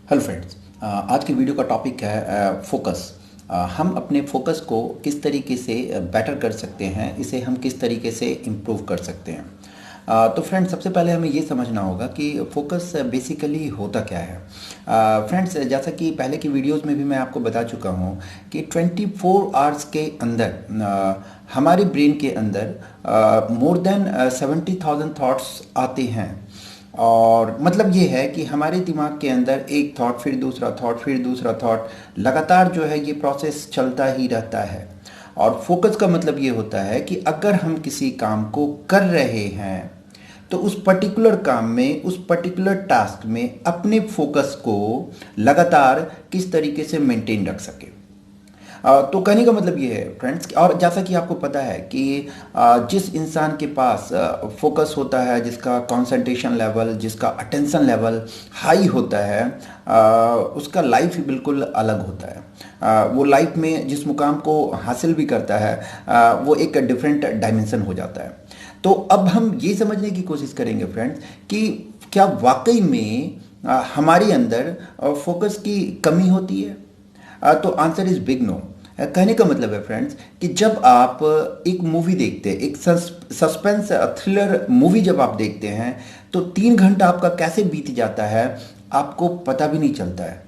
Hello friends. आज की video का टॉपिक है फोकस। हम अपने फोकस को किस तरीके से बेटर कर सकते हैं, इसे हम किस तरीके से इम्प्रूव कर सकते हैं। तो फ्रेंड्स, सबसे पहले हमें ये समझना होगा कि फोकस बेसिकली होता क्या है। फ्रेंड्स, जैसा कि पहले की वीडियोस में भी मैं आपको बता चुका हूँ कि 24 आवर्स के अंदर हमारे ब्रेन के अंदर मोर देन 70,000 थॉट्स आते हैं। और मतलब ये है कि हमारे दिमाग के अंदर एक थॉट, फिर दूसरा थॉट, फिर दूसरा थॉट, लगातार जो है ये प्रोसेस चलता ही रहता है। और फोकस का मतलब ये होता है कि अगर हम किसी काम को कर रहे हैं तो उस पर्टिकुलर काम में, उस पर्टिकुलर टास्क में अपने फोकस को लगातार किस तरीके से मेंटेन रख सके। तो कहने का मतलब ये है फ्रेंड्स, और जैसा कि आपको पता है कि जिस इंसान के पास फोकस होता है, जिसका कंसंट्रेशन लेवल, जिसका अटेंशन लेवल हाई होता है, उसका लाइफ ही बिल्कुल अलग होता है। वो लाइफ में जिस मुकाम को हासिल भी करता है, वो एक डिफरेंट डायमेंशन हो जाता है। तो अब हम ये समझने की कोशिश करेंगे फ्रेंड्स कि क्या वाकई में हमारे अंदर फोकस की कमी होती है। तो आंसर इज बिग नो। कहने का मतलब है फ्रेंड्स कि जब आप एक मूवी देखते हैं, एक सस्पेंस थ्रिलर मूवी जब आप देखते हैं, तो 3 घंटा आपका कैसे बीत जाता है आपको पता भी नहीं चलता है।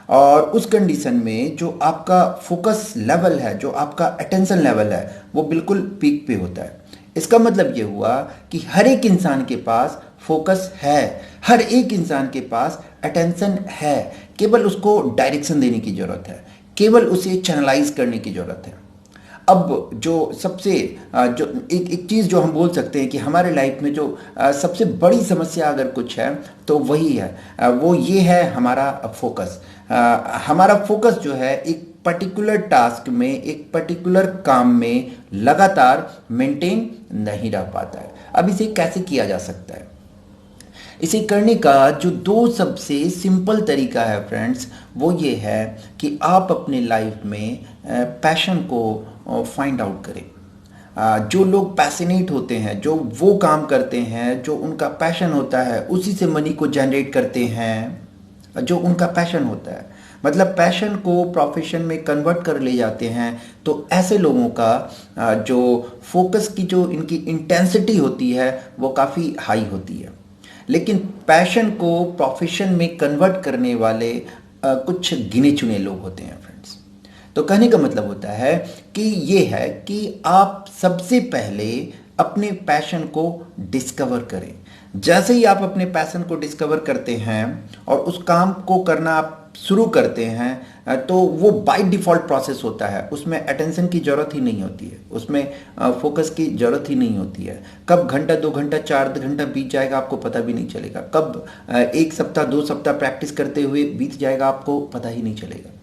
और उस कंडीशन में जो आपका फोकस लेवल है, जो आपका अटेंशन लेवल है, वो बिल्कुल पीक पे होता है। इसका मतलब ये हुआ कि हर एक इंसान के पास फोकस है, हर एक इंसान के पास अटेंशन है, केवल उसको डायरेक्शन देने की ज़रूरत है, केवल उसे चैनलाइज करने की ज़रूरत है। अब जो सबसे जो एक एक चीज़ जो हम बोल सकते हैं कि हमारे लाइफ में जो सबसे बड़ी समस्या अगर कुछ है तो वही है, वो ये है हमारा फोकस। हमारा फोकस जो है एक पर्टिकुलर टास्क में, एक पर्टिकुलर काम में लगातार मेंटेन नहीं रह पाता है। अब इसे कैसे किया जा सकता है? इसे करने का जो दो सबसे सिंपल तरीका है फ्रेंड्स, वो ये है कि आप अपने लाइफ में पैशन को फाइंड आउट करें। जो लोग पैशनेट होते हैं, जो वो काम करते हैं जो उनका पैशन होता है, उसी से मनी को जनरेट करते हैं जो उनका पैशन होता है। मतलब पैशन को प्रोफेशन में कन्वर्ट कर ले जाते हैं। तो ऐसे लोगों का जो फोकस की जो इनकी इंटेंसिटी होती है वो काफ़ी हाई होती है। लेकिन पैशन को प्रोफेशन में कन्वर्ट करने वाले कुछ गिने चुने लोग होते हैं फ्रेंड्स। तो कहने का मतलब होता है कि ये है कि आप सबसे पहले अपने पैशन को डिस्कवर करें। जैसे ही आप अपने पैशन को डिस्कवर करते हैं और उस काम को करना आप शुरू करते हैं, तो वो बाय डिफ़ॉल्ट प्रोसेस होता है। उसमें अटेंशन की ज़रूरत ही नहीं होती है, उसमें फोकस की ज़रूरत ही नहीं होती है। कब घंटा, 2 घंटा, 4 घंटा बीत जाएगा आपको पता भी नहीं चलेगा। कब 1 सप्ताह, 2 सप्ताह प्रैक्टिस करते हुए बीत जाएगा आपको पता ही नहीं चलेगा।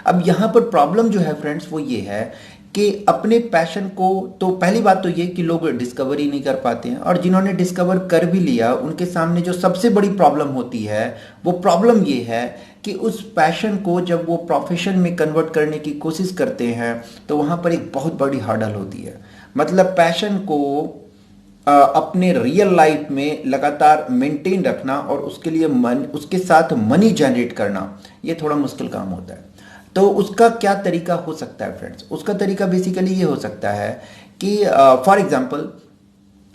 अब यहाँ पर प्रॉब्लम जो है फ्रेंड्स वो ये है कि अपने पैशन को, तो पहली बात तो ये कि लोग डिस्कवर ही नहीं कर पाते हैं, और जिन्होंने डिस्कवर कर भी लिया उनके सामने जो सबसे बड़ी प्रॉब्लम होती है वो प्रॉब्लम ये है कि उस पैशन को जब वो प्रोफेशन में कन्वर्ट करने की कोशिश करते हैं तो वहाँ पर एक बहुत बड़ी हर्डल होती है। मतलब पैशन को अपने रियल लाइफ में लगातार मेंटेन रखना और उसके लिए उसके साथ मनी जनरेट करना, ये थोड़ा मुश्किल काम होता है। तो उसका क्या तरीका हो सकता है फ्रेंड्स? उसका तरीका बेसिकली ये हो सकता है कि फॉर एग्जांपल,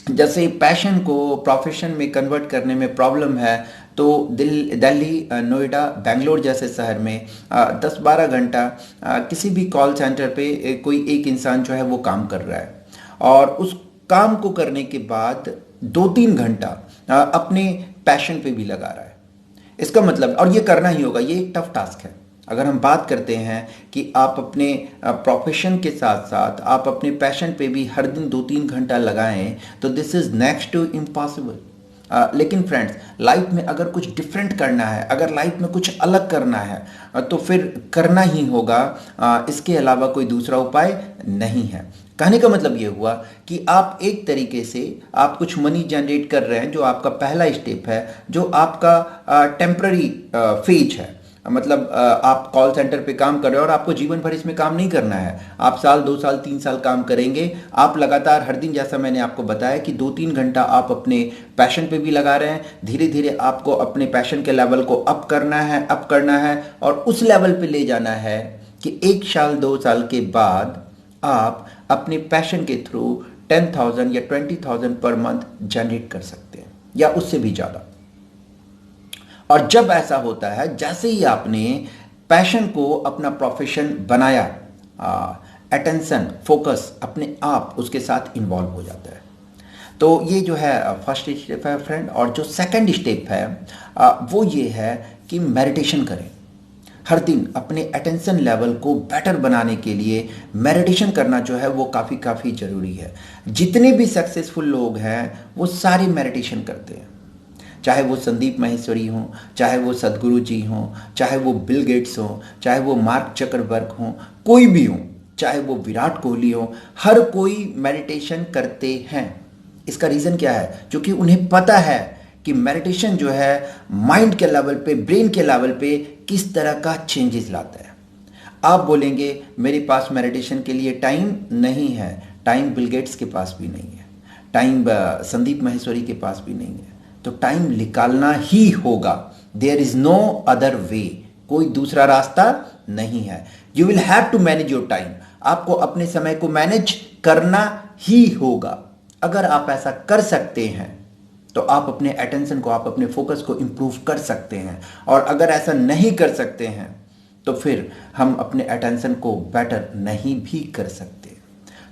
जैसे पैशन को प्रोफेशन में कन्वर्ट करने में प्रॉब्लम है, तो दिल्ली, नोएडा, बेंगलोर जैसे शहर में 10-12 घंटा किसी भी कॉल सेंटर पे कोई एक इंसान जो है वो काम कर रहा है, और उस काम को करने के बाद 2-3 घंटा अपने पैशन पे भी लगा रहा है। इसका मतलब, और ये करना ही होगा, ये एक टफ टास्क है। अगर हम बात करते हैं कि आप अपने प्रोफेशन के साथ साथ आप अपने पैशन पे भी हर दिन 2-3 घंटा लगाएं, तो this is next to impossible. लेकिन फ्रेंड्स, लाइफ में अगर कुछ डिफरेंट करना है, अगर लाइफ में कुछ अलग करना है, तो फिर करना ही होगा। इसके अलावा कोई दूसरा उपाय नहीं है। कहने का मतलब ये हुआ कि आप एक तरीके से आप कुछ मनी जनरेट कर रहे हैं, जो आपका पहला स्टेप है, जो आपका टेम्पररी फेज है। मतलब आप कॉल सेंटर पे काम कर रहे हो और आपको जीवन भर इसमें काम नहीं करना है। आप साल 2 साल 3 साल काम करेंगे। आप लगातार हर दिन, जैसा मैंने आपको बताया कि 2-3 घंटा आप अपने पैशन पे भी लगा रहे हैं। धीरे धीरे आपको अपने पैशन के लेवल को अप करना है और उस लेवल पे ले जाना है कि 1 साल 2 साल के बाद आप अपने पैशन के थ्रू 10,000 या 20,000 पर मंथ जनरेट कर सकते हैं या उससे भी ज़्यादा। और जब ऐसा होता है, जैसे ही आपने पैशन को अपना प्रोफेशन बनाया, अटेंशन, फोकस अपने आप उसके साथ इन्वॉल्व हो जाता है। तो ये जो है फर्स्ट स्टेप है फ्रेंड। और जो सेकंड स्टेप है वो ये है कि मेडिटेशन करें। हर दिन अपने अटेंशन लेवल को बेटर बनाने के लिए मेडिटेशन करना जो है वो काफ़ी ज़रूरी है। जितने भी सक्सेसफुल लोग हैं वो सारे मेडिटेशन करते हैं, चाहे वो संदीप माहेश्वरी हों, चाहे वो सदगुरु जी हों, चाहे वो बिल गेट्स हों, चाहे वो मार्क जकरबर्ग हों, कोई भी हो, चाहे वो विराट कोहली हो, हर कोई मेडिटेशन करते हैं। इसका रीज़न क्या है? क्योंकि उन्हें पता है कि मेडिटेशन जो है माइंड के लेवल पे, ब्रेन के लेवल पे किस तरह का चेंजेस लाता है। आप बोलेंगे मेरे पास मेडिटेशन के लिए टाइम नहीं है। टाइम बिल गेट्स के पास भी नहीं है, टाइम संदीप माहेश्वरी के पास भी नहीं है। तो टाइम निकालना ही होगा। There is no other way, कोई दूसरा रास्ता नहीं है। You will have to manage your time. आपको अपने समय को मैनेज करना ही होगा। अगर आप ऐसा कर सकते हैं तो आप अपने अटेंशन को, आप अपने फोकस को इंप्रूव कर सकते हैं। और अगर ऐसा नहीं कर सकते हैं तो फिर हम अपने अटेंशन को बेटर नहीं भी कर सकते।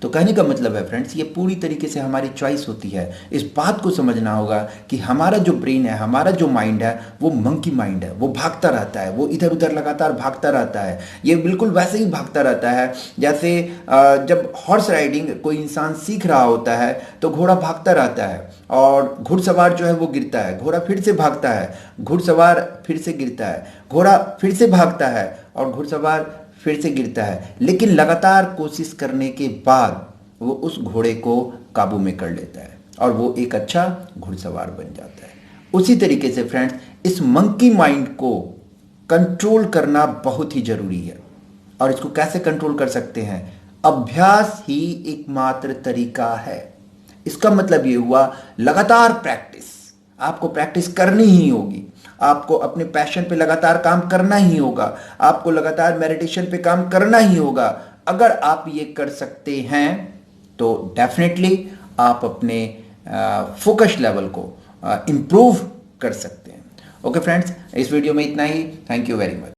तो कहने का मतलब है फ्रेंड्स, ये पूरी तरीके से हमारी चॉइस होती है। इस बात को समझना होगा कि हमारा जो ब्रेन है, हमारा जो माइंड है वो मंकी माइंड है। वो भागता रहता है, वो इधर उधर लगातार भागता रहता है। ये बिल्कुल वैसे ही भागता रहता है जैसे जब हॉर्स राइडिंग कोई इंसान सीख रहा होता है तो घोड़ा भागता रहता है और घुड़सवार जो है वो गिरता है, घोड़ा फिर से भागता है, घुड़सवार फिर से गिरता है, घोड़ा फिर से भागता है और घुड़सवार फिर से गिरता है। लेकिन लगातार कोशिश करने के बाद वो उस घोड़े को काबू में कर लेता है और वो एक अच्छा घुड़सवार बन जाता है। उसी तरीके से फ्रेंड्स, इस मंकी माइंड को कंट्रोल करना बहुत ही जरूरी है। और इसको कैसे कंट्रोल कर सकते हैं? अभ्यास ही एकमात्र तरीका है। इसका मतलब ये हुआ लगातार प्रैक्टिस। आपको प्रैक्टिस करनी ही होगी। आपको अपने पैशन पे लगातार काम करना ही होगा। आपको लगातार मेडिटेशन पे काम करना ही होगा। अगर आप ये कर सकते हैं तो डेफिनेटली आप अपने फोकस लेवल को इंप्रूव कर सकते हैं। ओके फ्रेंड्स, इस वीडियो में इतना ही। Thank you very much.